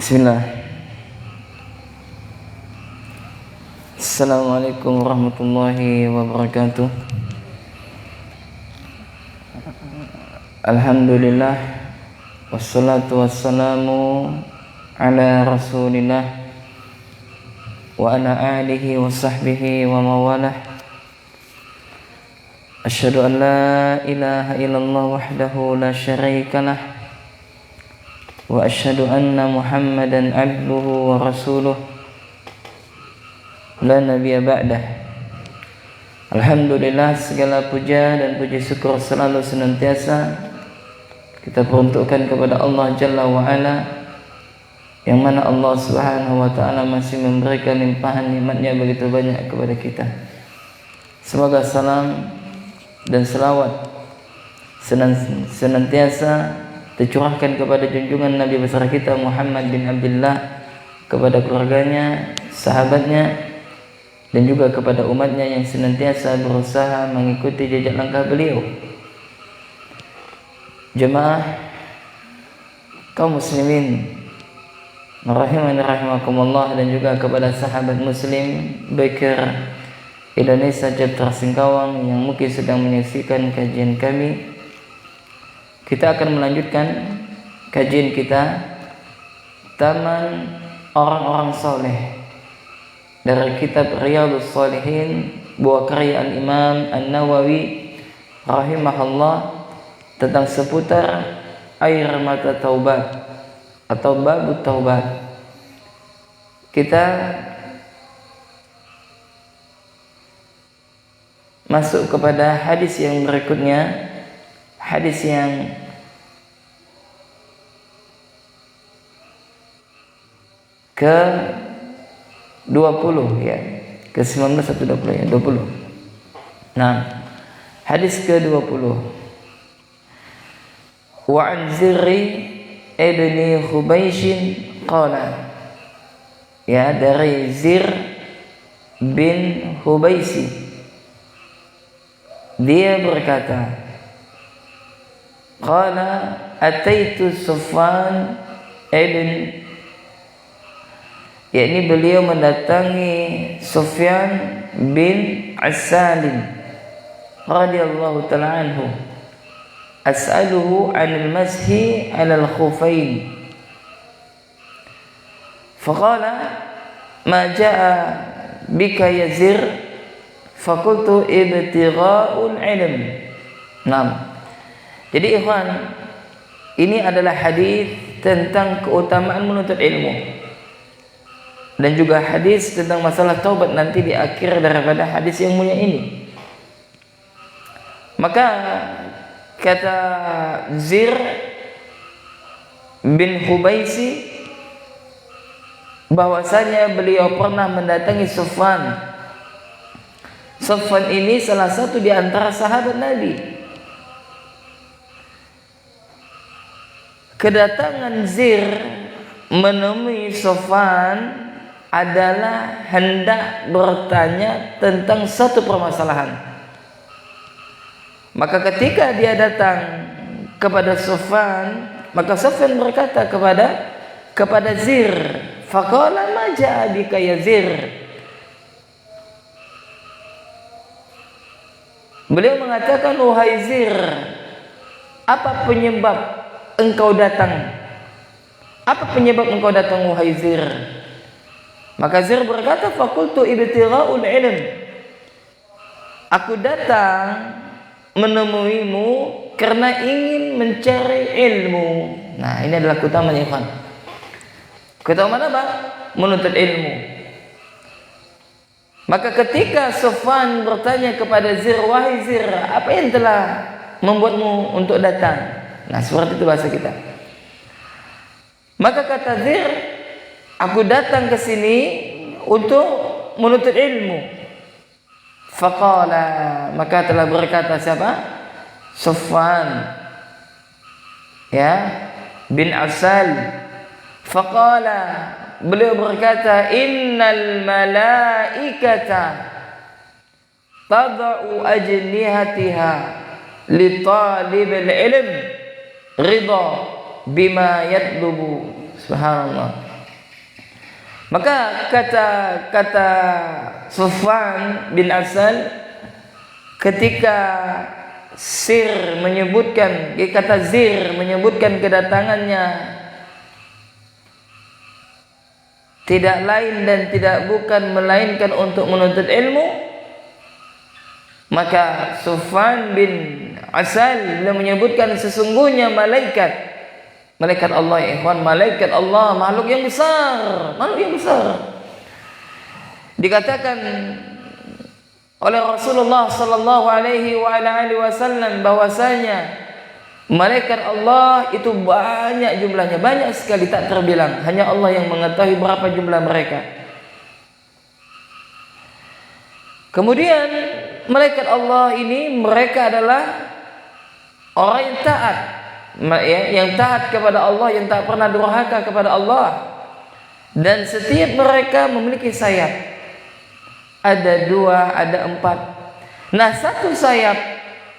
Bismillah. Assalamualaikum warahmatullahi wabarakatuh. Alhamdulillah, wassalatu wassalamu ala rasulillah wa ala alihi wa sahbihi wa mawalah. Asyhadu an la ilaha illallah wahdahu la syarika lah, wa asyhadu anna Muhammadan abduhu wa rasuluh la nabiyya ba'dah. Alhamdulillah, segala puja dan puji syukur selalu senantiasa kita peruntukkan kepada Allah Jalla wa Ala, yang mana Allah Subhanahu wa Ta'ala masih memberikan limpahan nikmatnya begitu banyak kepada kita. Semoga salam dan selawat senantiasa tercurahkan kepada junjungan Nabi besar kita Muhammad bin Abdullah, kepada keluarganya, sahabatnya, dan juga kepada umatnya yang senantiasa berusaha mengikuti jejak langkah beliau. Jemaah kaum muslimin rahimani rahimakumullah, dan juga kepada sahabat muslim Baker Indonesia chapter Singkawang yang mungkin sedang menyaksikan kajian kami. Kita akan melanjutkan kajian kita Taman Orang-orang Soleh dari kitab Riyadhus Shalihin buah karya Al-Imam An-Nawawi rahimahullah, tentang seputar air mata taubat atau bab taubat. Kita masuk kepada hadis yang berikutnya, hadis yang ke-20 ya, ke-19 atau 20 ya, 20. Nah, hadis ke-20. Wa an Zirri ibni Khubaysh qala, ya, dari Zir bin Hubaisi, dia berkata, qala ataitu Sufyan ibn, yakni beliau mendatangi Sufyan bin Assalim radhiyallahu ta'ala anhu, as'aluhu 'anil mashi 'alal khufain, faqala ma jaa'a bika yazir, faqultu ibtigha'ul 'ilm. Nah, jadi ikhwan, ini adalah hadis tentang keutamaan menuntut ilmu, dan juga hadis tentang masalah taubat nanti di akhir daripada hadis yang mulia ini. Maka kata Zir bin Hubaisi bahwasanya beliau pernah mendatangi Sufyan. Sufyan ini salah satu di antara sahabat Nabi. Kedatangan Zir menemui Sufyan adalah hendak bertanya tentang satu permasalahan. Maka ketika dia datang kepada Sufyan, maka Sufyan berkata kepada Zir, faqala ma jaa bika ya Zir. Beliau mengatakan, wahai Zir, apa penyebab engkau datang? Apa penyebab engkau datang, wahai Zir? Maka Zir berkata, faqultu ibtigha'ul ilm. Aku datang menemuimu karena ingin mencari ilmu. Nah, ini adalah keutamaan, ya ikhwan. Keutamaan apa? Menuntut ilmu. Maka ketika Sufyan bertanya kepada Zir, wahai Zir, apa yang telah membuatmu untuk datang? Nah, seperti itu bahasa kita. Maka kata Zir, aku datang ke sini untuk menuntut ilmu. Faqala, maka telah berkata siapa? Sufyan, ya, bin Asal. Faqala, beliau berkata, innal malaikata tada'u ajnihatiha li talibil ilm ridha bima yatlubu. Subhanallah. Maka kata Sufyan bin Asal ketika Zir menyebutkan kedatangannya tidak lain dan tidak bukan melainkan untuk menuntut ilmu, maka Sufyan bin Asal beliau menyebutkan sesungguhnya malaikat Allah, ya ikhwan, malaikat Allah makhluk yang besar. Dikatakan oleh Rasulullah sallallahu alaihi wasallam bahwasanya malaikat Allah itu banyak jumlahnya, banyak sekali tak terbilang. Hanya Allah yang mengetahui berapa jumlah mereka. Kemudian malaikat Allah ini mereka adalah orang yang taat, yang taat kepada Allah, yang tak pernah durhaka kepada Allah. Dan setiap mereka memiliki sayap. Ada 2, ada 4. Nah, satu sayap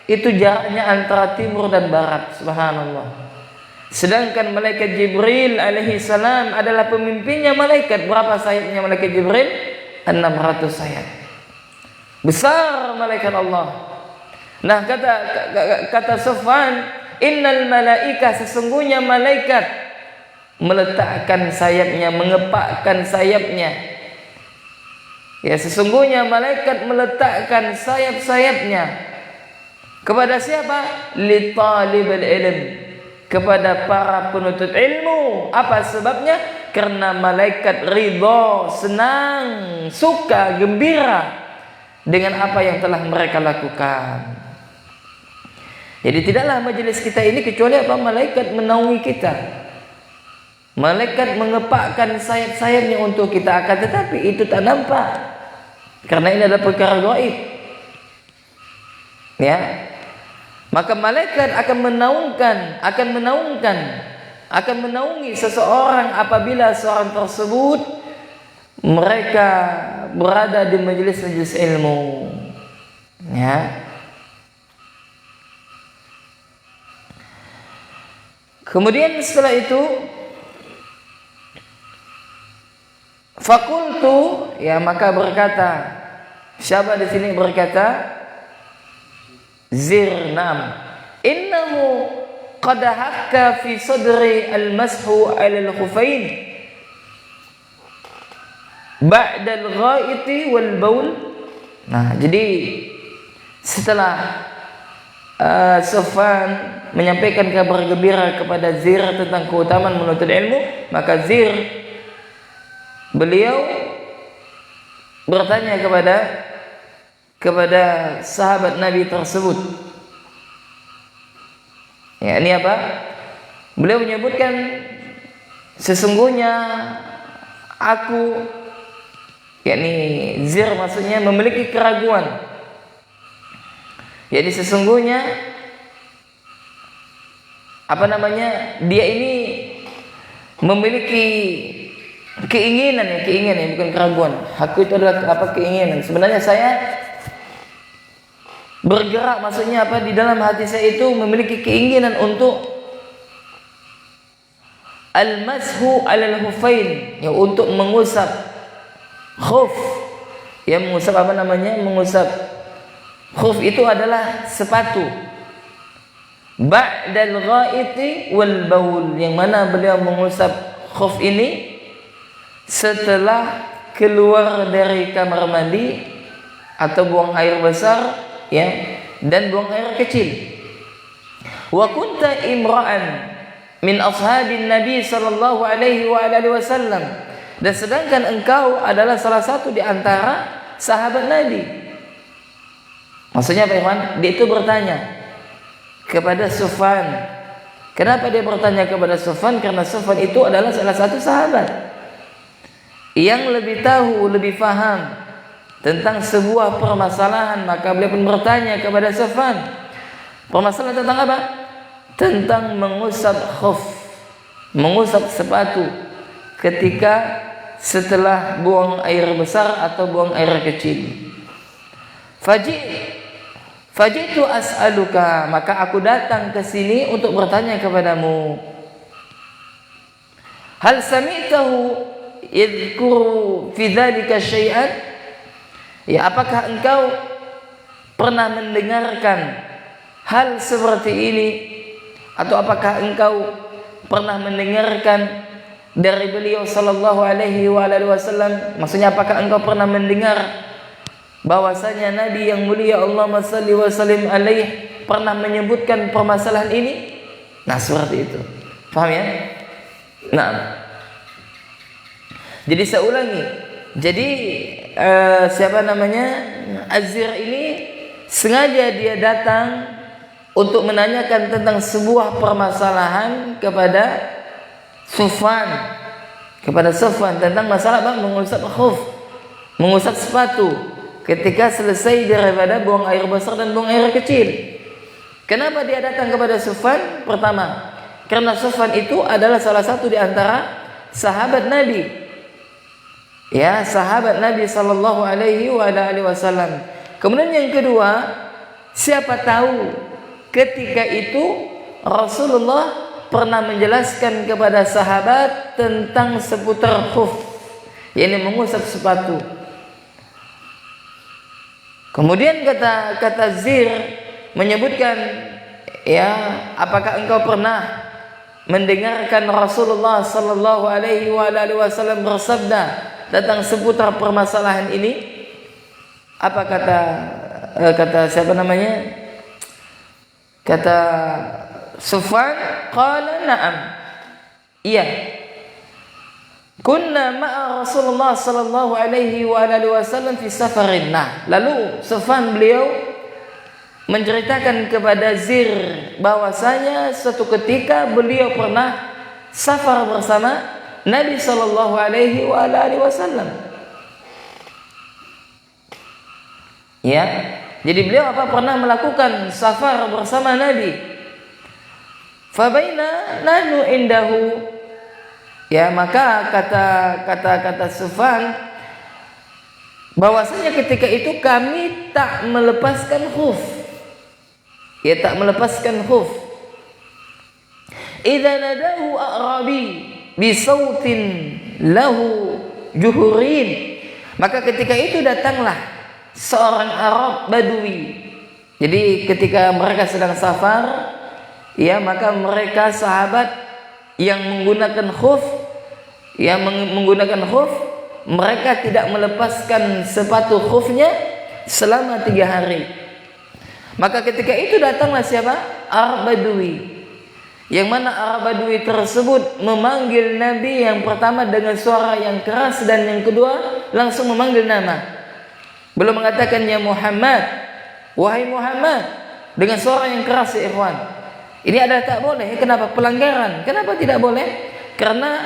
itu jaraknya antara timur dan barat. Subhanallah. Sedangkan malaikat Jibril alaihi salam adalah pemimpinnya malaikat. Berapa sayapnya malaikat Jibril? 600 sayap. Besar malaikat Allah. Nah, kata Sufyan, innal malaika, sesungguhnya malaikat meletakkan sayapnya, mengepakkan sayapnya. Ya, sesungguhnya malaikat meletakkan sayap-sayapnya kepada siapa? Li talibul ilm, kepada para penuntut ilmu. Apa sebabnya? Karena malaikat ridha, senang, suka, gembira dengan apa yang telah mereka lakukan. Jadi tidaklah majelis kita ini kecuali apa? Malaikat menaungi kita. Malaikat mengepakkan sayap-sayapnya untuk kita, akan tetapi itu tak nampak. Karena ini adalah perkara gaib. Ya. Maka malaikat akan menaungi seseorang apabila seorang tersebut mereka berada di majelis-majelis ilmu. Ya. Kemudian setelah itu fakultu, ya, maka berkata, siapa di sini berkata? Zir, nam. Innahu qad hakka fi sadri al-mashu 'ala al-khufain ba'da al-gha'iti wal baul. Nah, jadi setelah Sufyan menyampaikan kabar gembira kepada Zir tentang keutamaan menuntut ilmu, maka beliau bertanya kepada sahabat Nabi tersebut. Ya, ini apa? Beliau menyebutkan sesungguhnya aku, yakni Zir maksudnya memiliki keraguan. Jadi sesungguhnya dia ini memiliki keinginan, bukan keraguan. Aku itu adalah keinginan. Sebenarnya saya bergerak, maksudnya di dalam hati saya itu memiliki keinginan untuk al-mashu 'alal khufain, ya, untuk mengusap khuf. Ya, mengusap mengusap khuf itu adalah sepatu. Ba'dal gha'iti wal baul, yang mana beliau mengusap khuf ini setelah keluar dari kamar mandi atau buang air besar, ya, dan buang air kecil. Wa kunta imra'an min ashabin Nabi sallallahu alaihi wasallam, dan sedangkan engkau adalah salah satu di antara sahabat Nabi. Maksudnya apa, ikhwan? Dia itu bertanya kepada Sufyan. Kenapa dia bertanya kepada Sufyan? Karena Sufyan itu adalah salah satu sahabat yang lebih tahu, lebih faham tentang sebuah permasalahan. Maka beliau pun bertanya kepada Sufyan. Permasalahan tentang apa? Tentang mengusap khuf, mengusap sepatu ketika setelah buang air besar atau buang air kecil. Fajitu as'aluka, maka aku datang ke sini untuk bertanya kepadamu. Hal sami'tahu yadhkuru fi dzalika syai'an? Ya, apakah engkau pernah mendengarkan hal seperti ini, atau apakah engkau pernah mendengarkan dari beliau sallallahu alaihi wasallam? Maksudnya, apakah engkau pernah mendengar bahwasanya Nabi yang mulia Allahumma shalli wa sallim alaihi pernah menyebutkan permasalahan ini? Nah, seperti itu. Paham ya? Nah, jadi saya ulangi. Jadi Az-Zir ini sengaja dia datang untuk menanyakan tentang sebuah permasalahan kepada Sufyan tentang masalah mengusap khuf, mengusap sepatu ketika selesai daripada buang air besar dan buang air kecil. Kenapa dia datang kepada Sufyan? Pertama, karena Sufyan itu adalah salah satu di antara sahabat Nabi. Ya, sahabat Nabi sallallahu alaihi wasallam. Kemudian yang kedua, siapa tahu ketika itu Rasulullah pernah menjelaskan kepada sahabat tentang seputar khuf, yakni mengusap sepatu. Kemudian kata Zir menyebutkan, ya, apakah engkau pernah mendengarkan Rasulullah sallallahu alaihi wasallam bersabda tentang seputar permasalahan ini? Apa kata Kata Sufyan, qala na'am. Iya. Kunna ma'a Rasulullah sallallahu alaihi wasallam fi safarin. Nah, lalu Sufyan beliau menceritakan kepada Zir bahwasanya suatu ketika beliau pernah safar bersama Nabi sallallahu alaihi wasallam. Ya, jadi beliau pernah melakukan safar bersama Nabi. Fabaina nahnu indahu. Ya, maka kata Sufyan bahwasanya ketika itu kami tak melepaskan khuf. Ya, tak melepaskan khuf. Idza nadahu a'rabi bisautin lahu juhurin, maka ketika itu datanglah seorang Arab Badui. Jadi ketika mereka sedang safar, ya, maka mereka sahabat yang menggunakan khuf, mereka tidak melepaskan sepatu khufnya selama 3 hari. Maka ketika itu datanglah siapa? Arab Badui. Yang mana Arab Badui tersebut memanggil Nabi yang pertama dengan suara yang keras, dan yang kedua langsung memanggil nama. Belum mengatakan ya Muhammad, wahai Muhammad, dengan suara yang keras, ya ikhwan. Ini adalah tak boleh. Kenapa? Pelanggaran. Kenapa tidak boleh? Karena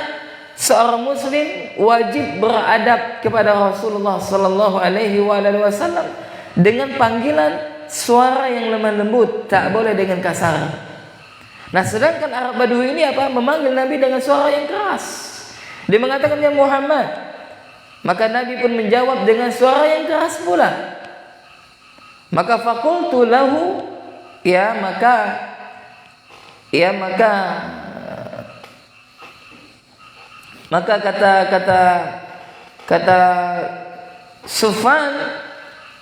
seorang muslim wajib beradab kepada Rasulullah sallallahu alaihi wasallam dengan panggilan suara yang lemah lembut, tak boleh dengan kasar. Nah, sedangkan Arab Badui ini memanggil Nabi dengan suara yang keras. Dia mengatakan ya Muhammad. Maka Nabi pun menjawab dengan suara yang keras pula. Maka faqultu lahu, maka kata Sufyan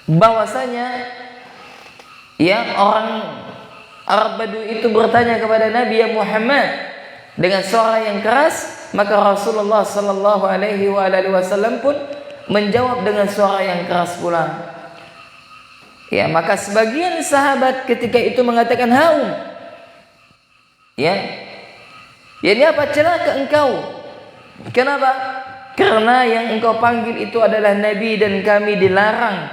bahwasanya orang Arab Badui itu bertanya kepada Nabi ya Muhammad dengan suara yang keras, maka Rasulullah sallallahu alaihi wasallam pun menjawab dengan suara yang keras pula. Ya, maka sebagian sahabat ketika itu mengatakan haum. Ya. Ini apa? Celaka engkau. Kenapa? Karena yang engkau panggil itu adalah Nabi, dan kami dilarang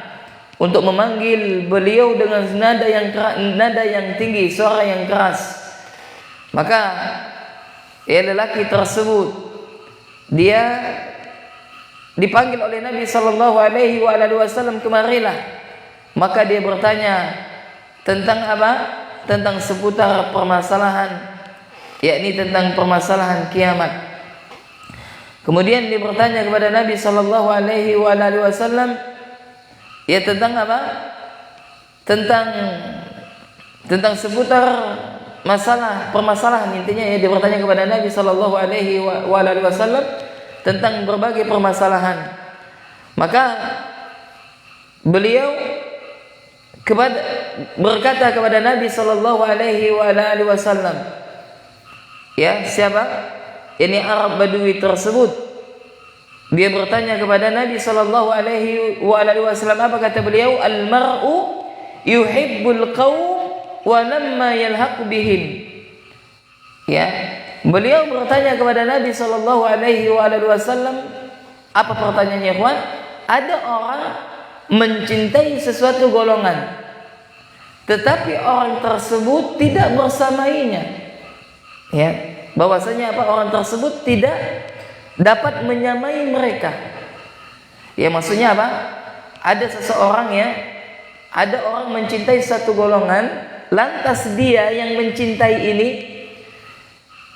untuk memanggil beliau dengan nada yang tinggi, suara yang keras. Maka lelaki tersebut dia dipanggil oleh Nabi sallallahu alaihi wasallam, kemarilah. Maka dia bertanya tentang apa? Tentang seputar permasalahan, yakni tentang permasalahan kiamat. Kemudian dia bertanya kepada Nabi sallallahu alaihi wasallam, tentang apa? Tentang seputar permasalahan intinya. Dia bertanya kepada Nabi sallallahu alaihi wasallam tentang berbagai permasalahan. Maka beliau berkata kepada Nabi sallallahu alaihi wasallam, ya, siapa? Ini Arab Badui tersebut. Dia bertanya kepada Nabi sallallahu alaihi wasallam, apa kata beliau? Al-mar'u yuhibbul qaum wa lamma yalhaq bihim. Ya, beliau bertanya kepada Nabi sallallahu alaihi wasallam, apa pertanyaannya, ikhwan? Ada orang mencintai sesuatu golongan, tetapi orang tersebut tidak bersamainya. Ya, bahwasanya apa? Orang tersebut tidak dapat menyamai mereka. Ya, maksudnya apa? Ada seseorang, ya, ada orang mencintai satu golongan, lantas dia yang mencintai ini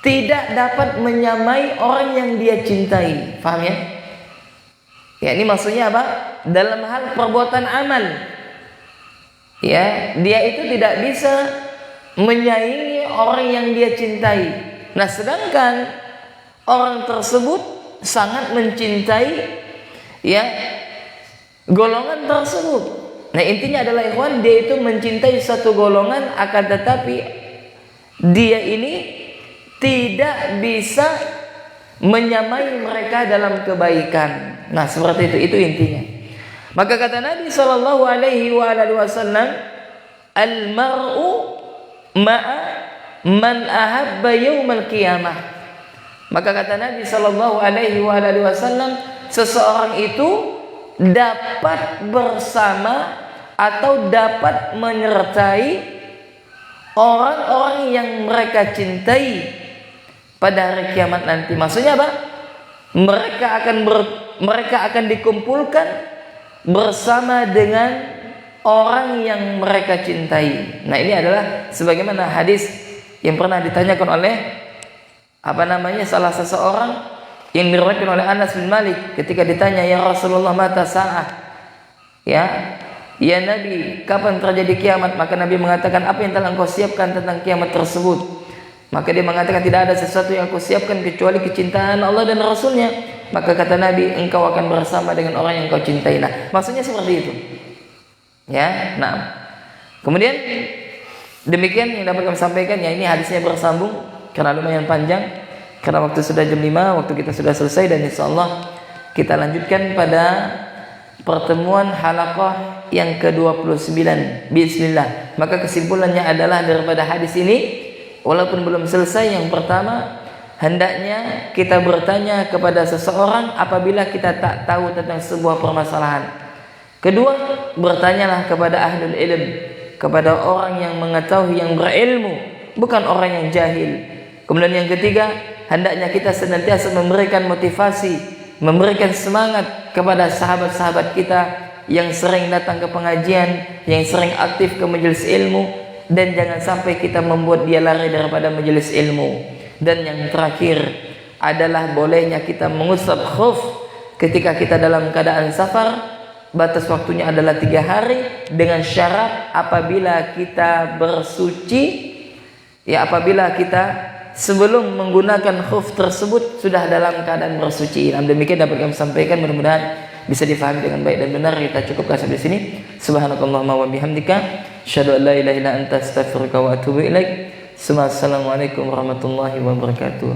tidak dapat menyamai orang yang dia cintai. Paham ya? Ya, ini maksudnya apa? Dalam hal perbuatan amal, ya, dia itu tidak bisa menyaingi orang yang dia cintai. Nah, sedangkan orang tersebut sangat mencintai, ya, golongan tersebut. Nah, intinya adalah, ikhwan, dia itu mencintai satu golongan, akan tetapi dia ini tidak bisa menyamai mereka dalam kebaikan. Nah, seperti itu intinya. Maka kata Nabi sallallahu alaihi wasallam, al-mar'u ma'a man ahabba yaumal qiyamah. Maka kata Nabi sallallahu alaihi wasallam, seseorang itu dapat bersama atau dapat menyertai orang-orang yang mereka cintai pada hari kiamat nanti. Maksudnya apa? Mereka akan dikumpulkan bersama dengan orang yang mereka cintai. Nah, ini adalah sebagaimana hadis yang pernah ditanyakan oleh salah seseorang yang diriwayatkan oleh Anas bin Malik ketika ditanya, ya Rasulullah, mata sa'ah? Ya Nabi, kapan terjadi kiamat? Maka Nabi mengatakan, apa yang telah engkau siapkan tentang kiamat tersebut? Maka dia mengatakan, tidak ada sesuatu yang aku siapkan kecuali kecintaan Allah dan Rasulnya. Maka kata Nabi, engkau akan bersama dengan orang yang kau cintai. Nah, maksudnya seperti itu. Ya, nah. Kemudian demikian yang dapat kami sampaikan. Ya, ini hadisnya bersambung karena lumayan panjang. Karena waktu sudah jam 5, waktu kita sudah selesai, dan insyaallah kita lanjutkan pada pertemuan halaqah yang ke-29 bismillah. Maka kesimpulannya adalah daripada hadis ini, walaupun belum selesai, yang pertama, hendaknya kita bertanya kepada seseorang apabila kita tak tahu tentang sebuah permasalahan. Kedua, bertanyalah kepada ahlul ilm, kepada orang yang mengetahui, yang berilmu, bukan orang yang jahil. Kemudian yang ketiga, hendaknya kita senantiasa memberikan motivasi, memberikan semangat kepada sahabat-sahabat kita yang sering datang ke pengajian, yang sering aktif ke majelis ilmu, dan jangan sampai kita membuat dia lari daripada majelis ilmu. Dan yang terakhir adalah bolehnya kita mengusap khuf ketika kita dalam keadaan safar. Batas waktunya adalah 3 hari dengan syarat apabila kita bersuci, ya, apabila kita sebelum menggunakan khuf tersebut sudah dalam keadaan bersuci. Demikian dapat kami sampaikan, mudah-mudahan bisa difahami dengan baik dan benar. Kita cukupkan sampai sini. Subhanakallahumma wa bihamdika, asyhadu an la ilaha illa anta, astaghfiruka wa atubu ilaik. Assalamualaikum warahmatullahi wabarakatuh.